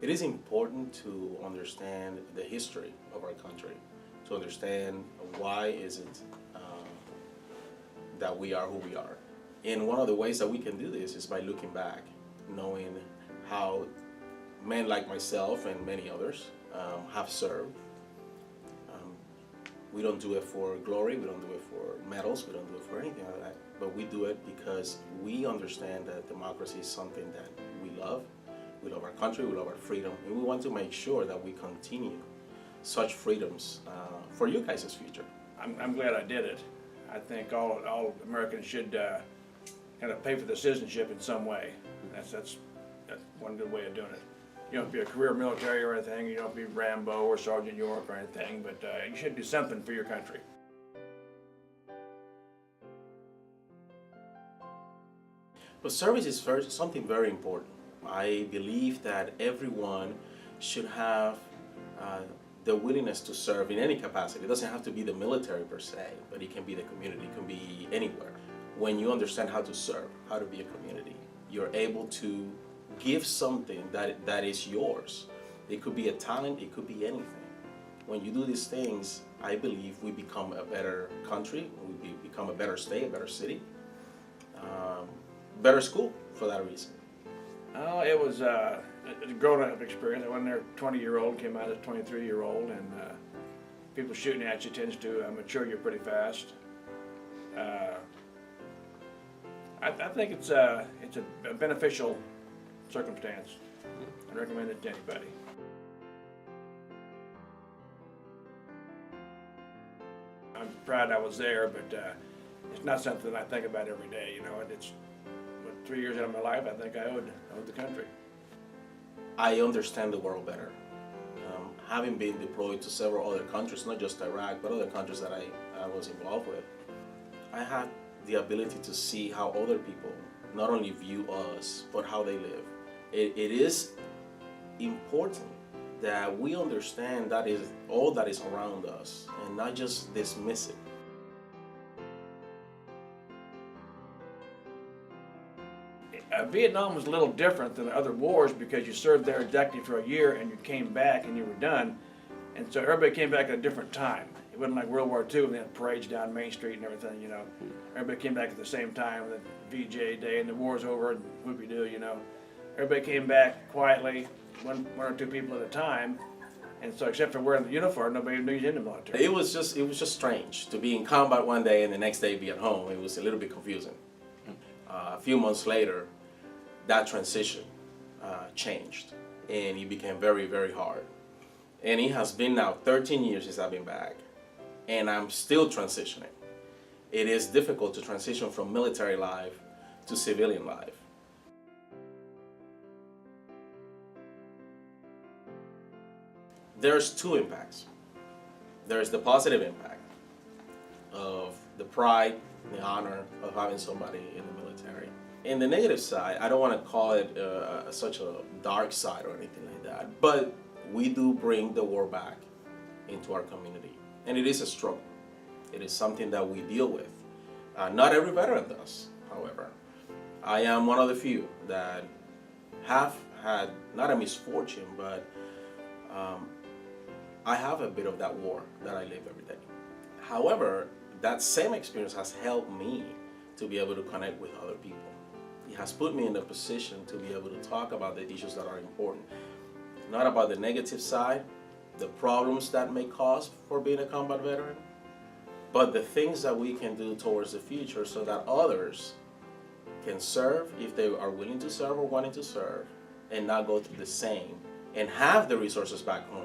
It is important to understand the history of our country, to understand why is it that we are who we are. And one of the ways that we can do this is by looking back, knowing how men like myself and many others have served. We don't do it for glory, we don't do it for medals, we don't do it for anything like that, but we do it because we understand that democracy is something that we love. We love our country, we love our freedom, and we want to make sure that we continue such freedoms for you guys' future. I'm glad I did it. I think all Americans should kind of pay for the citizenship in some way. That's one good way of doing it. You don't be a career military or anything, you don't be Rambo or Sergeant York or anything, but you should do something for your country. But service is something very important. I believe that everyone should have the willingness to serve in any capacity. It doesn't have to be the military per se, but it can be the community, it can be anywhere. When you understand how to serve, how to be a community, you're able to give something that is yours. It could be a talent, it could be anything. When you do these things, I believe we become a better country, we become a better state, a better city, better school for that reason. Oh, it was a grown-up experience. I went there 20-year-old, came out as 23-year-old, and people shooting at you tends to mature you pretty fast. I think it's a beneficial circumstance. I recommend it to anybody. I'm proud I was there, but it's not something I think about every day. You know, it's 3 years out of my life. I think I owed the country. I understand the world better. Having been deployed to several other countries, not just Iraq, but other countries that I was involved with, I had the ability to see how other people not only view us, but how they live. It is important that we understand that is all that is around us and not just dismiss it. Vietnam was a little different than other wars because you served there exactly for a year and you came back and you were done. And so everybody came back at a different time. It wasn't like World War II when they had parades down Main Street and everything, you know. Everybody came back at the same time, the VJ Day, and the war's over and whoopie-doo, you know. Everybody came back quietly, one or two people at a time. And so except for wearing the uniform, nobody knew you was in the military. It was just strange to be in combat one day and the next day be at home. It was a little bit confusing. A few months later, that transition changed, and it became very, very hard. And it has been now 13 years since I've been back, and I'm still transitioning. It is difficult to transition from military life to civilian life. There's two impacts. There's the positive impact of the pride, the honor of having somebody in the military. And the negative side, I don't want to call it such a dark side or anything like that, but we do bring the war back into our community. And it is a struggle. It is something that we deal with. Not every veteran does, however. I am one of the few that have had, not a misfortune, but I have a bit of that war that I live every day. However, that same experience has helped me to be able to connect with other people. It has put me in a position to be able to talk about the issues that are important. Not about the negative side, the problems that may cause for being a combat veteran, but the things that we can do towards the future so that others can serve if they are willing to serve or wanting to serve and not go through the same and have the resources back home